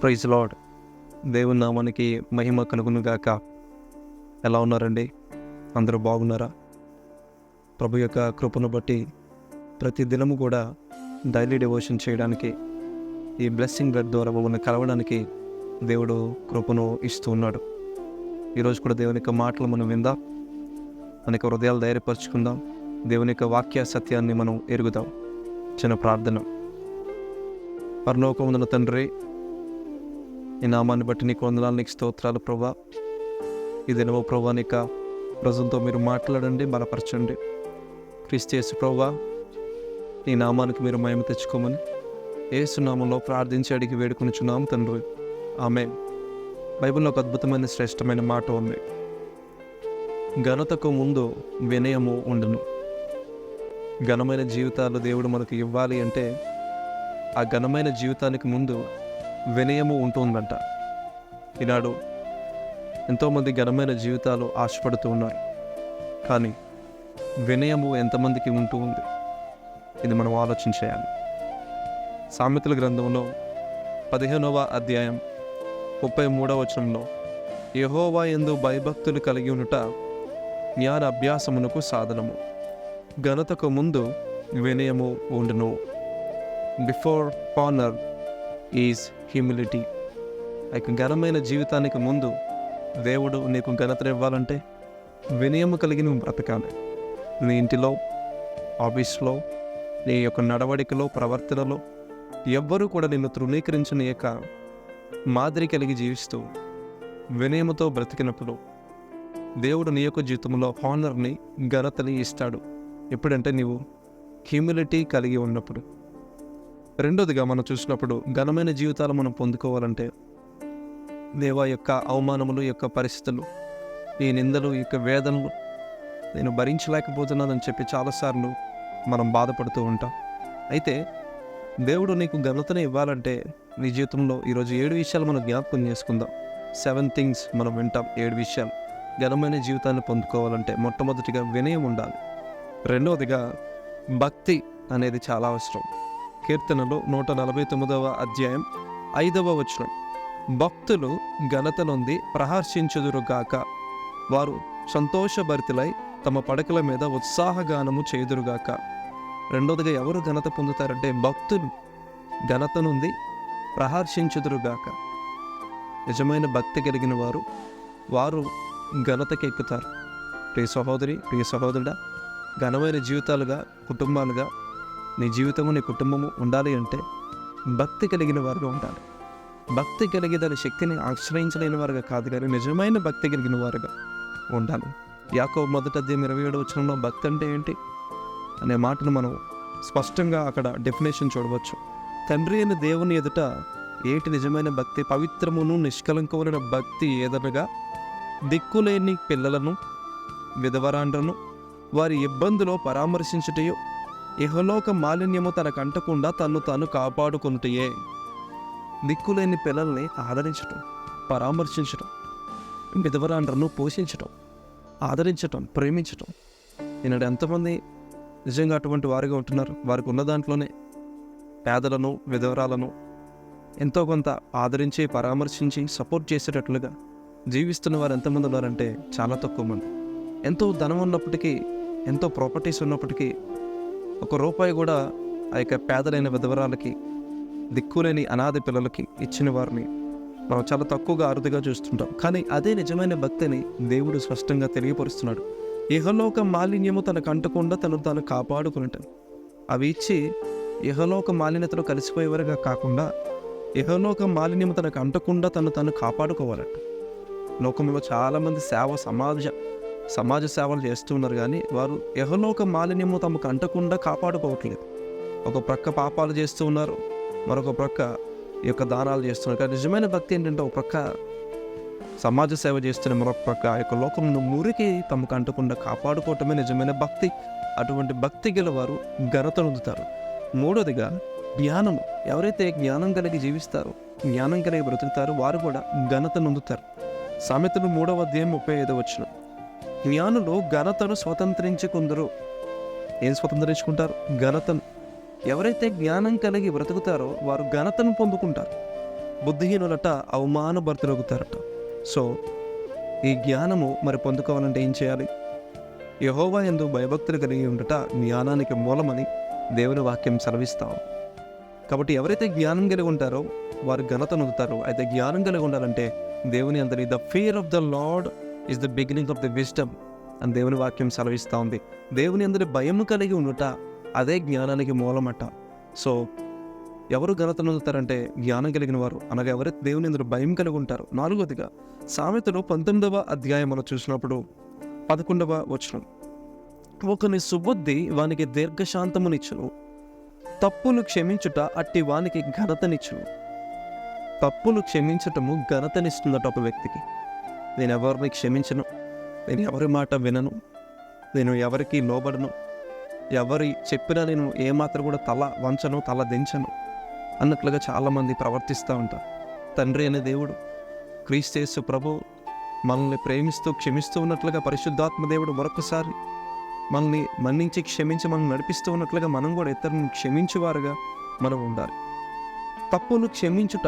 Praise lord. దేవుని నామానికి మహిమ కలుగును గాక. ఎలా ఉన్నారండి? అందరూ బాగున్నారా? ప్రభు యొక్క కృపను బట్టి ప్రతి దినము కూడా డైలీ డివోషన్ చేయడానికి, ఈ బ్లెస్సింగ్ బ్లడ్ ద్వారా మమ్మల్ని కలవడానికి దేవుడు కృపను ఇస్తూ ఉన్నాడు. ఈరోజు కూడా దేవుని యొక్క మాటలు మనం విందాం, మన యొక్క హృదయాలు ధైర్యపరచుకుందాం, దేవుని యొక్క వాక్య సత్యాన్ని మనం ఎరుగుదాం. చిన్న ప్రార్థన. పరలోకమున తండ్రి, ఈ నామాన్ని బట్టి నీకు వందనాలు, నీకు స్తోత్రాలు ప్రభా. ఈ దినము ప్రభా నీ యొక్క ప్రజలతో మీరు మాట్లాడండి, బలపరచండి. క్రీస్తు యేసు ప్రభా, నీ నామానికి మీరు మహిమ తెచ్చుకోమని యేసు నామంలో ప్రార్థించి అడిగి వేడుకొనిచున్నాం తండ్రి, ఆమేన్. బైబిల్లో ఒక అద్భుతమైన శ్రేష్టమైన మాట ఉంది. ఘనతకు ముందు వినయము ఉండును. ఘనమైన జీవితాలు దేవుడు మనకు ఇవ్వాలి అంటే ఆ ఘనమైన జీవితానికి ముందు వినయము ఉంటుందంట. ఈనాడు ఎంతోమంది ఘనమైన జీవితాలు ఆశపడుతూ ఉన్నారు, కానీ వినయము ఎంతమందికి ఉంటూ ఉంది? ఇది మనం ఆలోచించేయాలి. సామెతల గ్రంథంలో 15వ అధ్యాయం 33వ వచనంలో, యెహోవా యందు భయభక్తులు కలిగి ఉండుట జ్ఞాన అభ్యాసమునకు సాధనము, ఘనతకు ముందు వినయము ఉండును. Before honour is humility. ఘనమైన జీవితానికి ముందు దేవుడు నీకు ఘనతను ఇవ్వాలంటే వినయము కలిగి నువ్వు బ్రతకాలి. నీ ఇంటిలో, ఆఫీస్లో, నీ యొక్క నడవడికలో, ప్రవర్తనలో ఎవ్వరూ కూడా నిన్ను తృణీకరించని యొక్క మాదిరి కలిగి జీవిస్తూ వినయముతో బ్రతికినప్పుడు దేవుడు నీ యొక్క జీవితంలో హానర్ని, ఘనతని ఇస్తాడు. ఎప్పుడంటే నీవు హ్యూమిలిటీ కలిగి ఉన్నప్పుడు. రెండోదిగా మనం చూసినప్పుడు, ఘనమైన జీవితాలు మనం పొందుకోవాలంటే దేవా యొక్క అవమానములు, యొక్క పరిస్థితులు, ఈ నిందలు, ఈ యొక్క వేదనలు నేను భరించలేకపోతున్నానని చెప్పి చాలాసార్లు మనం బాధపడుతూ ఉంటాం. అయితే దేవుడు నీకు ఘనతను ఇవ్వాలంటే నీ జీవితంలో ఈరోజు 7 విషయాలు మనం జ్ఞాపకం చేసుకుందాం. 7 థింగ్స్ మనం వింటాం. 7 విషయాలు ఘనమైన జీవితాన్ని పొందుకోవాలంటే మొట్టమొదటిగా వినయం ఉండాలి. రెండవదిగా భక్తి అనేది చాలా అవసరం. కీర్తనలు 149వ అధ్యాయం 5వ వచనం, భక్తులు ఘనత నొంది ప్రహర్షించుదురుగాక, వారు సంతోషభరితులై తమ పడకల మీద ఉత్సాహగానము చేదురుగాక. రెండవదిగా ఎవరు ఘనత పొందుతారంటే భక్తులు ఘనత నుండి ప్రహర్షించుదురుగాక. నిజమైన భక్తి కలిగిన వారు ఘనతకి ఎక్కుతారు. ప్రియ సహోదరి, ప్రియ సహోదరుడా, ఘనమైన జీవితాలుగా, కుటుంబాలుగా నీ జీవితము, నీ కుటుంబము ఉండాలి అంటే భక్తి కలిగిన వారుగా ఉండాలి. భక్తి కలిగి దాని శక్తిని ఆశ్రయించలేని వారుగా కాదు, కానీ నిజమైన భక్తి కలిగిన వారుగా ఉండాలి. యాకోబు 1:27 వచనంలో భక్తి అంటే ఏంటి అనే మాటను మనం స్పష్టంగా అక్కడ డెఫినేషన్ చూడవచ్చు. తండ్రి అయిన దేవుని ఎదుట ఏటి నిజమైన భక్తి? పవిత్రమును నిష్కలంకమైన భక్తి ఏదనగా దిక్కులేని పిల్లలను, విధవరాండ్రను వారి ఇబ్బందులో పరామర్శించుటయో, ఇహలోక మాలిన్యము తనకు అంటకుండా తన్ను తాను కాపాడుకొనుటయే. దిక్కులేని పిల్లల్ని ఆదరించటం, పరామర్శించటం, విధవరాండ్రను పోషించటం, ఆదరించటం, ప్రేమించటం. ఈనాడు ఎంతమంది నిజంగా అటువంటి వారిగా ఉంటున్నారు? వారికి ఉన్న దాంట్లోనే పేదలను, విధవరాలను ఎంతో కొంత ఆదరించి, పరామర్శించి, సపోర్ట్ చేసేటట్లుగా జీవిస్తున్న వారు ఎంతమంది ఉన్నారంటే చాలా తక్కువ మంది. ఎంతో ధనం ఉన్నప్పటికీ, ఎంతో ప్రాపర్టీస్ ఉన్నప్పటికీ ₹1 కూడా ఆ యొక్క పేదలైన విధవరాలకి, దిక్కులేని అనాథ పిల్లలకి ఇచ్చిన వారిని మనం చాలా తక్కువగా, అరుదుగా చూస్తుంటాం. కానీ అదే నిజమైన భక్తిని దేవుడు స్పష్టంగా తెలియపరుస్తున్నాడు. ఇహలోక మాలిన్యము తనకు అంటకుండా తను తాను కాపాడుకునేటం. అవి ఇచ్చి ఇహలోక మాలిన్యతలో కలిసిపోయేవారుగా కాకుండా, ఇహలోక మాలిన్యము తనకు అంటకుండా తను తాను కాపాడుకోవాలంట. లోకంలో చాలామంది సమాజ సేవలు చేస్తూ ఉన్నారు, కానీ వారు ఇహలోక మాలిన్యము తమకు అంటకుండా కాపాడుకోవట్లేదు. ఒక ప్రక్క పాపాలు చేస్తూ ఉన్నారు, మరొక ప్రక్క ఈ యొక్క దానాలు చేస్తున్నారు. కానీ నిజమైన భక్తి ఏంటంటే ఒక ప్రక్క సమాజ సేవ చేస్తున్న, మరొక ప్రక్క ఆ యొక్క లోకంలో మురికి తమకు అంటకుండా కాపాడుకోవటమే నిజమైన భక్తి. అటువంటి భక్తి గల వారు ఘనత పొందుతారు. మూడోదిగా జ్ఞానము. ఎవరైతే జ్ఞానం కలిగి జీవిస్తారో, జ్ఞానం కలిగి బ్రతుకుతారో వారు కూడా ఘనత నొందుతారు. సామెతలు 3వ అధ్యాయం 35వ వచనం, జ్ఞానులు ఘనతను స్వతంత్రించుకుందరు. ఏం స్వతంత్రించుకుంటారు? ఘనతను. ఎవరైతే జ్ఞానం కలిగి బ్రతుకుతారో వారు ఘనతను పొందుకుంటారు. బుద్ధిహీనులట అవమానభరితులవుతారట. సో ఈ జ్ఞానము మరి పొందుకోవాలంటే ఏం చేయాలి? యెహోవా యందు భయభక్తులు కలిగి ఉండట జ్ఞానానికి మూలమని దేవుని వాక్యం సెలవిస్తాం. కాబట్టి ఎవరైతే జ్ఞానం కలిగి ఉంటారో వారు ఘనత నొందుతారు. అయితే జ్ఞానం కలిగి ఉండాలంటే దేవుని అందరి the fear of the lord is the beginning of the wisdom అని దేవుని వాక్యం సెలవిస్తూ ఉంది. దేవుని అందరి భయం కలిగి ఉండుట అదే జ్ఞానానికి మూలమట. సో ఎవరు ఘనత నొందుతారంటే జ్ఞానం కలిగిన వారు, అనగా ఎవరైతే దేవుని అందరూ భయం కలిగి ఉంటారో. 4వదిగా సామెతలు 19వ అధ్యాయం మనం చూసినప్పుడు 11వ వచనం, ఒకని సుబుద్ధి వానికి దీర్ఘశాంతమునిచ్చును, తప్పులు క్షమించుట అట్టి వానికి ఘనతనిచ్చును. తప్పులు క్షమించటము ఘనతనిస్తుందట ఒక వ్యక్తికి. నేను ఎవరిని క్షమించను, నేను ఎవరి మాట వినను, నేను ఎవరికి లోబడను, ఎవరి చెప్పినా నేను ఏమాత్రం కూడా తల వంచను, తల దించను అన్నట్లుగా చాలామంది ప్రవర్తిస్తూ ఉంటారు. తండ్రి అనే దేవుడు, క్రీస్తు యేసు ప్రభు మనల్ని ప్రేమిస్తూ క్షమిస్తూ ఉన్నట్లుగా పరిశుద్ధాత్మ దేవుడు మరొకసారి మనల్ని మన్నించి క్షమించి మనల్ని నడిపిస్తూ ఉన్నట్లుగా మనం కూడా ఇతరులను క్షమించేవారుగా మనం ఉండాలి. తప్పులు క్షమించుట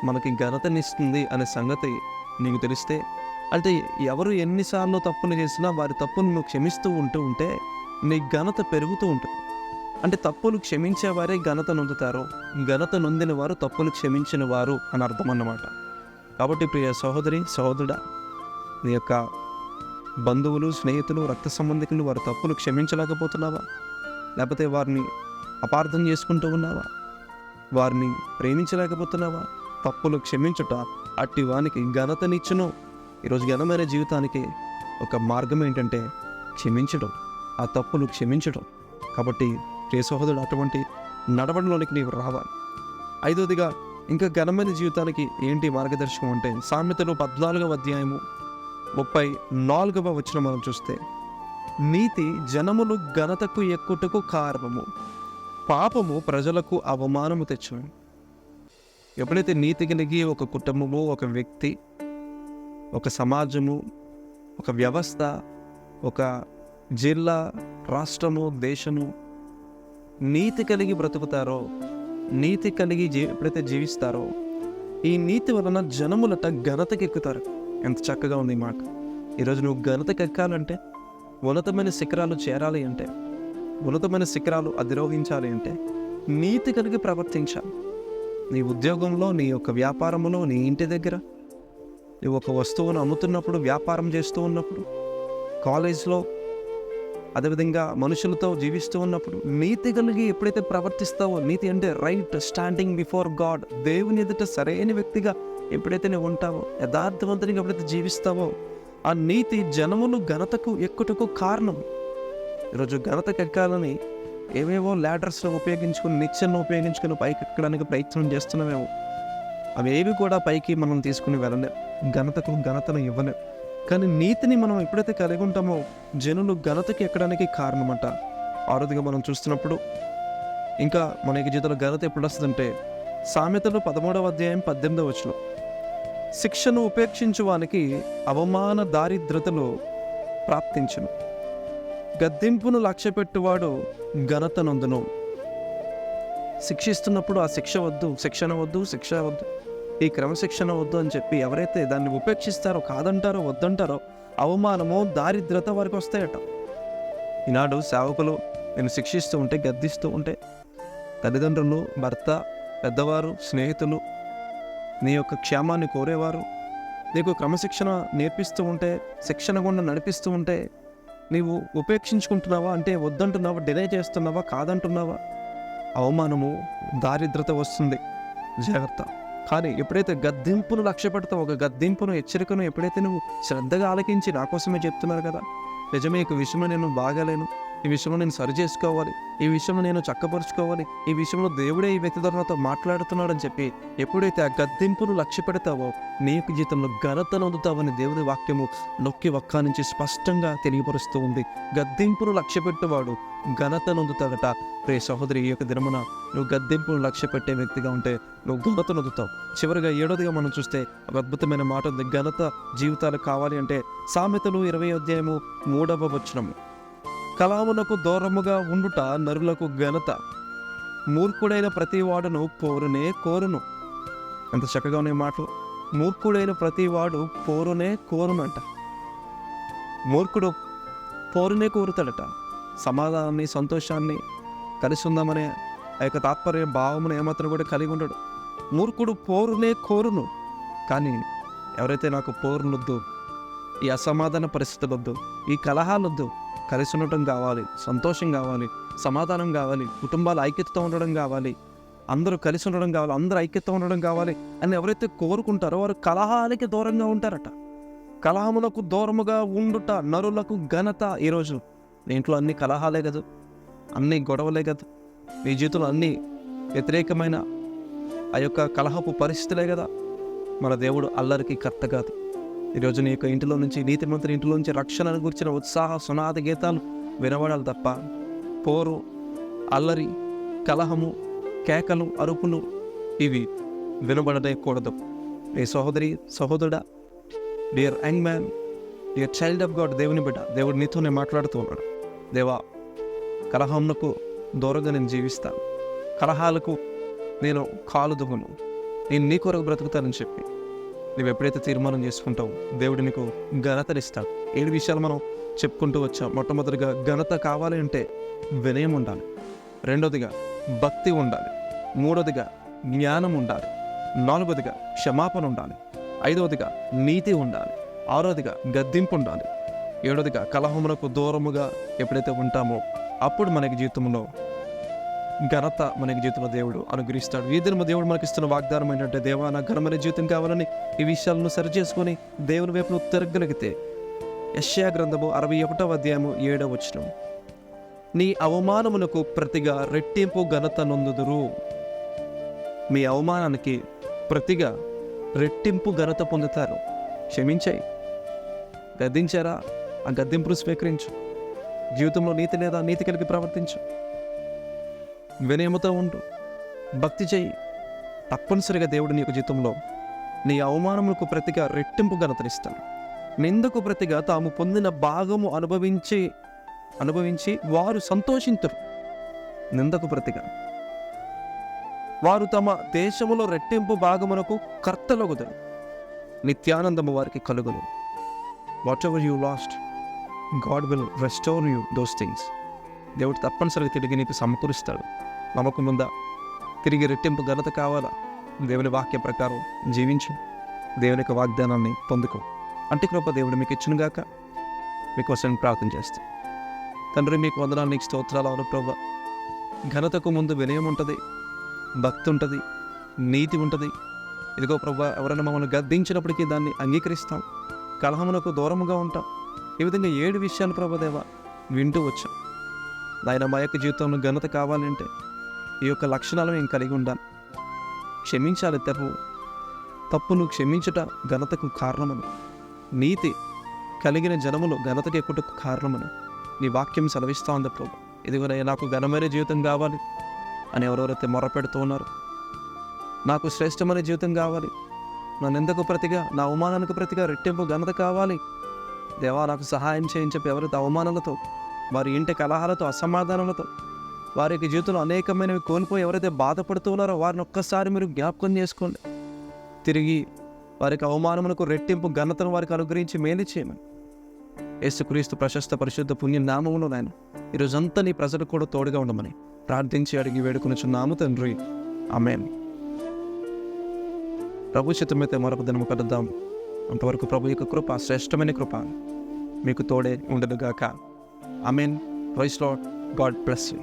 మనకి ఘనతనిస్తుంది అనే సంగతి నీకు తెలిస్తే, అంటే ఎవరు ఎన్నిసార్లు తప్పులు చేసినా వారి తప్పును నువ్వు క్షమిస్తూ ఉంటే నీ ఘనత పెరుగుతూ ఉంటుంది. అంటే తప్పులు క్షమించేవారే ఘనత నొందుతారు, ఘనత నొందిన వారు తప్పులు క్షమించిన వారు అని అర్థం అన్నమాట. కాబట్టి ప్రియ సహోదరి సహోదరుడా, నీ యొక్క బంధువులు, స్నేహితులు, రక్త సంబంధికులు వారి తప్పులు క్షమించలేకపోతున్నావా? లేకపోతే వారిని అపార్థం చేసుకుంటూ ఉన్నావా? వారిని ప్రేమించలేకపోతున్నావా? తప్పులు క్షమించుట అట్టి వానికి ఘనతనిచ్చును. ఈరోజు ఘనమైన జీవితానికి ఒక మార్గం ఏంటంటే క్షమించడం, ఆ తప్పులు క్షమించడం. కాబట్టి ప్రియ సహోదరుడు, అటువంటి నడవడంలోనికి నీవు రావాలి. 5వదిగా ఇంకా ఘనమైన జీవితానికి ఏంటి మార్గదర్శకం అంటే సామెతలు 14వ అధ్యాయము 34వ వచనం మనం చూస్తే, నీతి జనములు ఘనతకు ఎక్కుటకు కారణము, పాపము ప్రజలకు అవమానము తెచ్చును. ఎప్పుడైతే నీతి కలిగి ఒక కుటుంబము, ఒక వ్యక్తి, ఒక సమాజము, ఒక వ్యవస్థ, ఒక జిల్లా, రాష్ట్రము, దేశము నీతి కలిగి బ్రతుకుతారో, నీతి కలిగి ఎప్పుడైతే జీవిస్తారో, ఈ నీతి వలన జనములట ఘనతకి ఎక్కుతారు. ఎంత చక్కగా ఉంది ఈ మాట. ఈరోజు నువ్వు ఘనతకి ఎక్కాలంటే, ఉన్నతమైన శిఖరాలు చేరాలి అంటే, ఉన్నతమైన శిఖరాలు అధిరోహించాలి అంటే నీతి కలిగి ప్రవర్తించాలి. నీ ఉద్యోగంలో, నీ యొక్క వ్యాపారంలో, నీ ఇంటి దగ్గర, నువ్వు ఒక వస్తువును అమ్ముతున్నప్పుడు, వ్యాపారం చేస్తూ ఉన్నప్పుడు, కాలేజ్లో, అదేవిధంగా మనుషులతో జీవిస్తూ ఉన్నప్పుడు నీతి కలిగి ఎప్పుడైతే ప్రవర్తిస్తావో, నీతి అంటే రైట్ స్టాండింగ్ బిఫోర్ గాడ్, దేవుని ఎదుట సరైన వ్యక్తిగా ఎప్పుడైతే నువ్వు ఉంటావో, యథార్థవంతునిగా ఎప్పుడైతే జీవిస్తావో, ఆ నీతి జనములు ఘనతకు ఎక్కుటకు కారణం. ఈరోజు ఘనతకు ఎక్కాలని ఏవేవో ల్యాడర్స్ను ఉపయోగించుకుని, నిచ్చెను ఉపయోగించుకుని పైకి ఎక్కడానికి ప్రయత్నం చేస్తున్నామేమో, అవి ఏవి కూడా పైకి మనం తీసుకుని వెళ్ళలేం, ఘనతను ఇవ్వలేం. కానీ నీతిని మనం ఎప్పుడైతే కలిగి ఉంటామో జనులు ఘనతకి ఎక్కడానికి కారణమంట. 6వదిగా మనం చూస్తున్నప్పుడు ఇంకా మనకి జీవితంలో ఘనత ఎప్పుడు వస్తుందంటే సామెతలు 13వ అధ్యాయం 18వ వచనం, శిక్షను ఉపేక్షించు వానికి అవమాన దారిద్రతలు ప్రాప్తించును, గద్దింపును లక్ష్యపెట్టువాడు ఘనత నొందును. శిక్షిస్తున్నప్పుడు ఆ శిక్షణ వద్దు, ఈ క్రమశిక్షణ వద్దు అని చెప్పి ఎవరైతే దాన్ని ఉపేక్షిస్తారో, కాదంటారో, వద్దంటారో, అవమానము, దారిద్రత వారికి వస్తాయట. ఈనాడు సేవకులు నేను శిక్షిస్తూ ఉంటే, గద్దిస్తూ ఉంటే, తల్లిదండ్రులు, భర్త, పెద్దవారు, స్నేహితులు, నీ యొక్క క్షేమాన్ని కోరేవారు నీకు క్రమశిక్షణ నేర్పిస్తూ ఉంటే, శిక్షణ గుండా నడిపిస్తూ ఉంటే, నీవు ఉపేక్షించుకుంటున్నావా అంటే వద్దంటున్నావా, డిలే చేస్తున్నావా, కాదంటున్నావా, అవమానము, దారిద్రత వస్తుంది. జాగ్రత్త. కానీ ఎప్పుడైతే గద్దింపును లక్ష్య పెడతావు, ఒక గద్దింపును, హెచ్చరికను ఎప్పుడైతే నువ్వు శ్రద్ధగా ఆలకించి నా కోసమే చెప్తున్నారు కదా, నిజమే ఈ విషయంలో నేను బాగాలేను, ఈ విషయంలో నేను సరి చేసుకోవాలి, ఈ విషయంలో నేను చక్కపరుచుకోవాలి, ఈ విషయంలో దేవుడే ఈ వ్యక్తి ద్వారా నాతో మాట్లాడుతున్నాడని చెప్పి ఎప్పుడైతే ఆ గద్దింపును లక్ష్య పెడతావో నీ యొక్క జీవితంలో ఘనత నొందుతావని దేవుని వాక్యము నొక్కి ఒక్క నుంచి స్పష్టంగా తెలియపరుస్తూ ఉంది. గద్దింపును లక్ష్య పెట్టేవాడు ఘనత నొందుతాడట. ప్రియ సహోదరి, ఈ యొక్క దినమున నువ్వు గద్దింపును లక్ష్య పెట్టే వ్యక్తిగా ఉంటే నువ్వు ఘనత నొందుతావు. చివరిగా 7వదిగా మనం చూస్తే ఒక అద్భుతమైన మాట ఉంది. ఘనత జీవితాలు కావాలి అంటే సామెతలు 20వ అధ్యాయము 3వ వచనము, కలామునకు దూరముగా ఉండుట నరులకు ఘనత, మూర్ఖుడైన ప్రతి వాడును కోరును. ఎంత చక్కగా ఉన్నాయి మాటలు. మూర్ఖుడైన ప్రతి వాడు పోరునే కోరునంట. మూర్ఖుడు పోరునే కోరుతాడట. సమాధానాన్ని, సంతోషాన్ని, కలిసి ఉందామనే ఆ యొక్క తాత్పర్య భావమును ఏమాత్రం కూడా కలిగి ఉండడు. మూర్ఖుడు పోరునే కోరును. కానీ ఎవరైతే నాకు పోరునొద్దు, ఈ అసమాధాన పరిస్థితులొద్దు, ఈ కలహాలొద్దు, కలిసి ఉండటం కావాలి, సంతోషం కావాలి, సమాధానం కావాలి, కుటుంబాలు ఐక్యతతో ఉండడం కావాలి, అందరూ కలిసి ఉండడం కావాలి, అందరూ ఐక్యతతో ఉండడం కావాలి అని ఎవరైతే కోరుకుంటారో వారు కలహాలకి దూరంగా ఉంటారట. కలహములకు దూరముగా ఉండుట నరులకు ఘనత. ఈరోజు నీ ఇంట్లో అన్ని కలహాలే కదా, అన్ని గొడవలే కదా, నీ జీవితంలో అన్ని వ్యతిరేకమైన ఆ యొక్క కలహపు పరిస్థితులే కదా. మన దేవుడు అల్లరికి కర్త కాదు. ఈరోజు నీ యొక్క ఇంటిలో నుంచి, నీతిమంతుని ఇంటిలో నుంచి రక్షణను గురించిన ఉత్సాహ సునాద గీతాలు వినబడాలి తప్ప పోరు, అల్లరి, కలహము, కేకలు, అరుపులు ఇవి వినబడనే కూడదు. ఏ సహోదరి, సహోదరుడా, dear young man, dear child of God, దేవుని బిడ్డ, దేవుడు నీతోనే మాట్లాడుతూ ఉన్నాడు. దేవా, కలహమునకు దూరంగా నేను జీవిస్తాను, కలహాలకు నేను కాలు దువ్వను, నేను నీ కొరకు బ్రతుకుతానని చెప్పి నువ్వు ఎప్పుడైతే తీర్మానం చేసుకుంటావు దేవుడు నీకు ఘనతనిస్తాడు. 7 విషయాలు మనం చెప్పుకుంటూ వచ్చాం. మొట్టమొదటిగా ఘనత కావాలి అంటే వినయం ఉండాలి. రెండోదిగా భక్తి ఉండాలి. మూడోదిగా జ్ఞానం ఉండాలి. నాలుగోదిగా క్షమాపణ ఉండాలి. ఐదవదిగా నీతి ఉండాలి. ఆరోదిగా గద్దింపు ఉండాలి. ఏడోదిగా కలహమునకు దూరముగా ఎప్పుడైతే ఉంటామో అప్పుడు మనకి జీవితంలో ఘనత, మనకి జీవితంలో దేవుడు అనుగ్రహిస్తాడు. ఈ దినము దేవుడు మనకి ఇస్తున్న వాగ్దానం ఏంటంటే, దేవా నాకు ఘనమైన జీవితం కావాలని ఈ విషయాలను సరి చేసుకొని దేవుని వైపు తిరగలిగితే యెషయా గ్రంథము 61వ అధ్యాయము 7వ వచనం, నీ అవమానమునకు ప్రతిగా రెట్టింపు ఘనత నొందుదురు. మీ అవమానానికి ప్రతిగా రెట్టింపు ఘనత పొందుతారు. క్షమించాయి, గద్దించారా, ఆ గద్దింపును స్వీకరించు. జీవితంలో నీతి లేదా నీతి కలిగి ప్రవర్తించు. వినయముతో ఉండు, భక్తి చేయి. తప్పనిసరిగా దేవుడు నీ యొక్క జీవితంలో నీ అవమానములకు ప్రతిగా రెట్టింపు ఘనతనిస్తాడు. నిందకు ప్రతిగా తాము పొందిన భాగము అనుభవించి వారు సంతోషించరు. నిందకు ప్రతిగా వారు తమ దేశములో రెట్టింపు భాగమునకు కర్తలగుదరు. నిత్యానందము వారికి కలుగును. What ever you last, God will restore you those things. దేవుడు తప్పనిసరిగా తిరిగి నీకు సమకూరుస్తాడు. నమ్మకం ఉందా? తిరిగి రెట్టింపు ఘనత కావాలా? దేవుని వాక్య ప్రకారం జీవించు, దేవుని యొక్క వాగ్దానాన్ని పొందుకో. అంటే కృప దేవుడు మీకు ఇచ్చునుగాక. మీకోసం ప్రార్థన చేస్తాను. తండ్రి, మీకు వందనాలు, నీకు స్తోత్రాలు. అవును ప్రభా, ఘనతకు ముందు వినయం ఉంటుంది, భక్తి ఉంటుంది, నీతి ఉంటుంది. ఇదిగో ప్రభా, ఎవరైనా మమ్మల్ని గద్దించినప్పటికీ దాన్ని అంగీకరిస్తాం, కలహమునకు దూరముగా ఉంటాం. ఈ విధంగా 7 విషయాలు ప్రభాదేవా వింటూ వచ్చాం. నాయన, మా యొక్క జీవితంలో ఘనత కావాలంటే ఈ యొక్క లక్షణాలు మేము కలిగి ఉండాలి. క్షమించాలి, తప్పును క్షమించుట ఘనతకు కారణమని, నీతి కలిగిన జనములు ఘనతకి ఎక్కుటకు కారణమని నీ వాక్యం సెలవిస్తూ ఉంది ప్రభు. ఇదిగోనయ్యా, నాకు ఘనమైన జీవితం కావాలి అని ఎవరెవరైతే మొరపెడుతూ ఉన్నారు, నాకు శ్రేష్టమైన జీవితం కావాలి, నా నిందకు ప్రతిగా, నా అవమానానికి ప్రతిగా రెట్టింపు ఘనత కావాలి, దేవా నాకు సహాయం చేయని చెప్పి ఎవరైతే అవమానాలతో, వారి ఇంటి కలహాలతో, అసమాధానాలతో, వారి యొక్క జీవితంలో అనేకమైనవి కోల్పోయి ఎవరైతే బాధపడుతూ ఉన్నారో వారిని ఒక్కసారి మీరు జ్ఞాపకం చేసుకోండి. తిరిగి వారికి అవమానమునకు రెట్టింపు ఘనతను వారికి అనుగ్రహించి మేలు చేయమని యేసుక్రీస్తు ప్రశస్త పరిశుద్ధ పుణ్య నామములో నాయన ఈరోజంతా నీ ప్రజలు కూడా తోడుగా ఉండమని ప్రార్థించి అడిగి వేడుకొనుచున్నాము తండ్రి. ఆమేన్. ప్రభు చిత్తమైతే మరొక దినము కలుద్దాం. అంతవరకు ప్రభు యొక్క కృప, శ్రేష్టమైన కృప మీకు తోడే ఉండదుగాక. Amen. Praise Lord. God bless you.